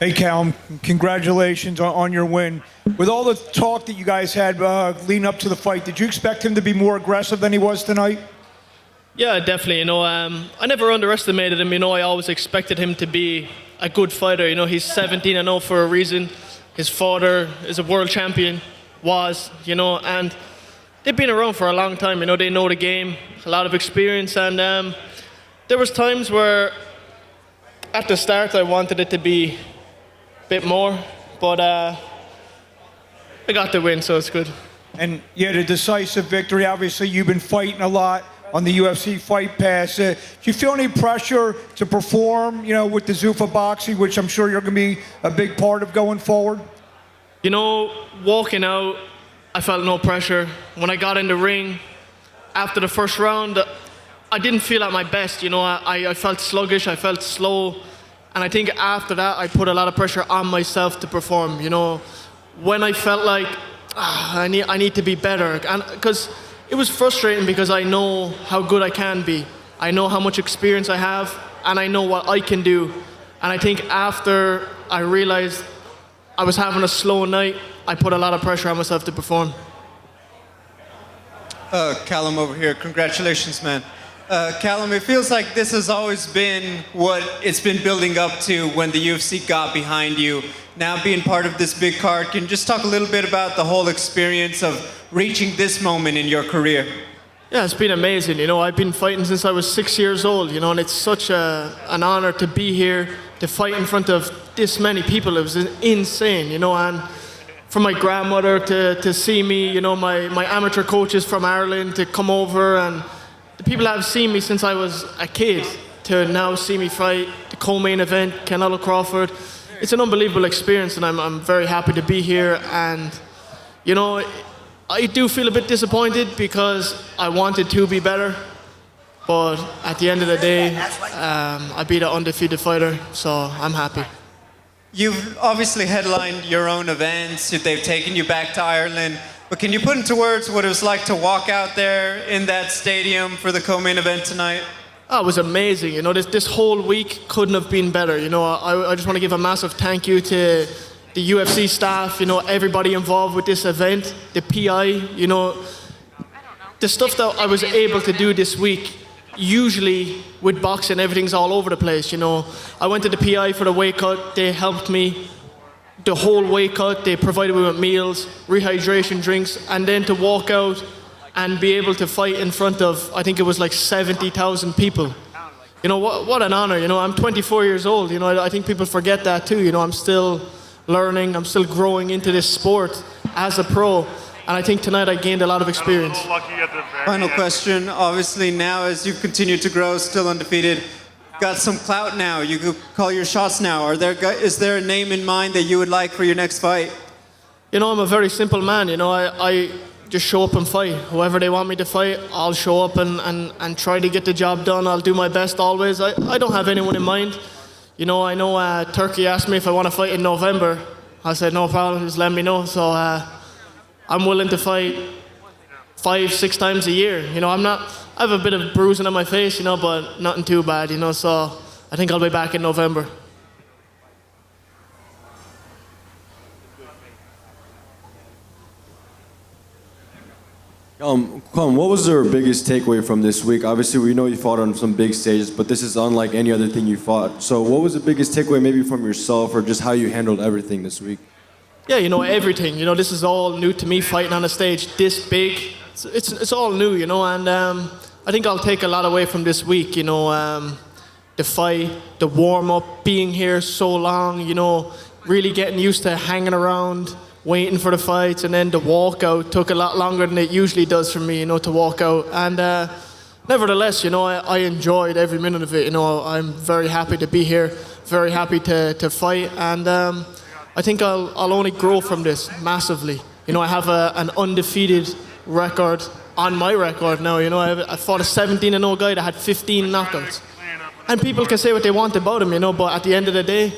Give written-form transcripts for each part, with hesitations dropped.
Hey, Callum, congratulations on your win. With all the talk that you guys had leading up to the fight, did you expect him to be more aggressive than he was tonight? Yeah, definitely. I never underestimated him. I always expected him to be a good fighter. He's 17-0 for a reason. His father is a world champion, and they've been around for a long time. They know the game, a lot of experience, and there was times where at the start I wanted it to be a bit more, but I got the win, so it's good. And you had a decisive victory. Obviously, you've been fighting a lot on the UFC Fight Pass. Do you feel any pressure to perform, with the Zuffa boxing, which I'm sure you're going to be a big part of going forward? Walking out, I felt no pressure. When I got in the ring, after the first round, I didn't feel at my best. I felt sluggish, I felt slow. And I think after that, I put a lot of pressure on myself to perform. When I felt like, I need to be better. And because it was frustrating because I know how good I can be. I know how much experience I have, and I know what I can do. And I think after I realized I was having a slow night, I put a lot of pressure on myself to perform. Callum over here, congratulations, man. Callum, it feels like this has always been what it's been building up to when the UFC got behind you. Now being part of this big card, can you just talk a little bit about the whole experience of reaching this moment in your career? Yeah, it's been amazing. I've been fighting since I was 6 years old, and it's such an honor to be here, to fight in front of this many people. It was insane, and for my grandmother to see me, my amateur coaches from Ireland to come over, and the people that have seen me since I was a kid to now see me fight, the co-main event, Canelo Crawford. It's an unbelievable experience, and I'm very happy to be here. And, I do feel a bit disappointed because I wanted to be better. But at the end of the day, I beat an undefeated fighter, so I'm happy. You've obviously headlined your own events. They've taken you back to Ireland. But can you put into words what it was like to walk out there in that stadium for the co-main event tonight? Oh, it was amazing. This whole week couldn't have been better. I just want to give a massive thank you to the UFC staff, everybody involved with this event, the PI, the stuff that I was able to do this week. Usually with boxing, everything's all over the place. I went to the PI for the weight cut. They helped me the whole weight cut. They provided me with meals, rehydration drinks, and then to walk out and be able to fight in front of, I think it was like 70,000 people. What an honor. I'm 24 years old. I think people forget that too. I'm still learning. I'm still growing into this sport as a pro. And I think tonight I gained a lot of experience. Final question. Obviously now as you continue to grow, still undefeated, got some clout now. You could call your shots now. Is there a name in mind that you would like for your next fight? I'm a very simple man. I just show up and fight. Whoever they want me to fight, I'll show up and try to get the job done. I'll do my best always. I don't have anyone in mind. I know Turkey asked me if I want to fight in November. I said, no problem, just let me know. So I'm willing to fight 5-6 times a year. I have a bit of bruising on my face, but nothing too bad, so I think I'll be back in November. Callum, what was your biggest takeaway from this week? Obviously, we know you fought on some big stages, but this is unlike any other thing you fought. So what was the biggest takeaway maybe from yourself or just how you handled everything this week? Yeah, everything. This is all new to me, fighting on a stage this big. It's all new, and I think I'll take a lot away from this week, the fight, the warm-up, being here so long, really getting used to hanging around, waiting for the fights, and then the walkout took a lot longer than it usually does for me, to walk out. And nevertheless, I enjoyed every minute of it. I'm very happy to be here, very happy to fight, and I think I'll only grow from this massively. I have an undefeated record on my record now. I fought a 17-0 guy that had 15 knockouts. And people can say what they want about him, but at the end of the day,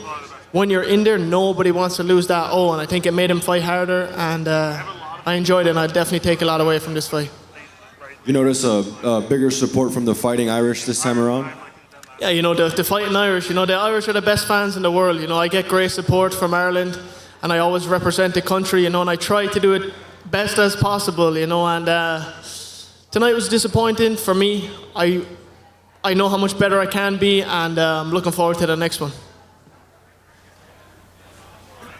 when you're in there, nobody wants to lose that and I think it made him fight harder, and I enjoyed it, and I'd definitely take a lot away from this fight. You notice a bigger support from the Fighting Irish this time around? Yeah, you know, the fighting Irish, you know, the Irish are the best fans in the world. You know, I get great support from Ireland, and I always represent the country, you know, and I try to do it best as possible, you know, and tonight was disappointing for me. I know how much better I can be, and I'm looking forward to the next one.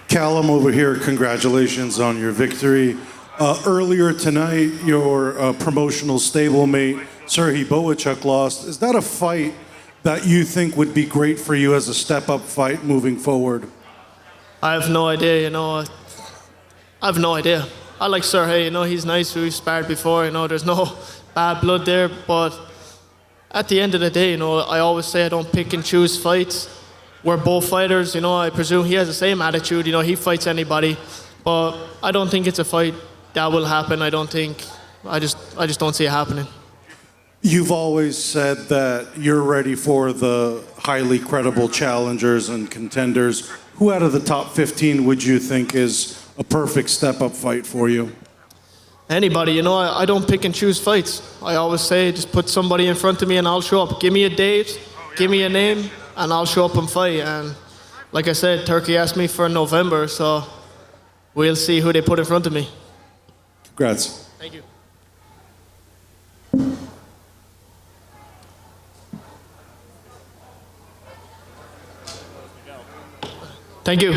Callum over here, congratulations on your victory. Earlier tonight, your promotional stablemate, Serhii Bohachuk, lost. Is that a fight that you think would be great for you as a step-up fight moving forward? I have no idea, you know. I have no idea. I like Serhii, you know, he's nice. We've sparred before, you know, there's no bad blood there. But at the end of the day, you know, I always say I don't pick and choose fights. We're both fighters, you know. I presume he has the same attitude, you know, he fights anybody. But I don't think it's a fight that will happen. I just don't see it happening. You've always said that you're ready for the highly credible challengers and contenders. Who out of the top 15 would you think is a perfect step-up fight for you? Anybody, you know, I don't pick and choose fights. I always say just put somebody in front of me and I'll show up. Give me a date, give me a name, and I'll show up and fight. And like I said, Turkey asked me for November, so we'll see who they put in front of me. Congrats. Thank you. Thank you.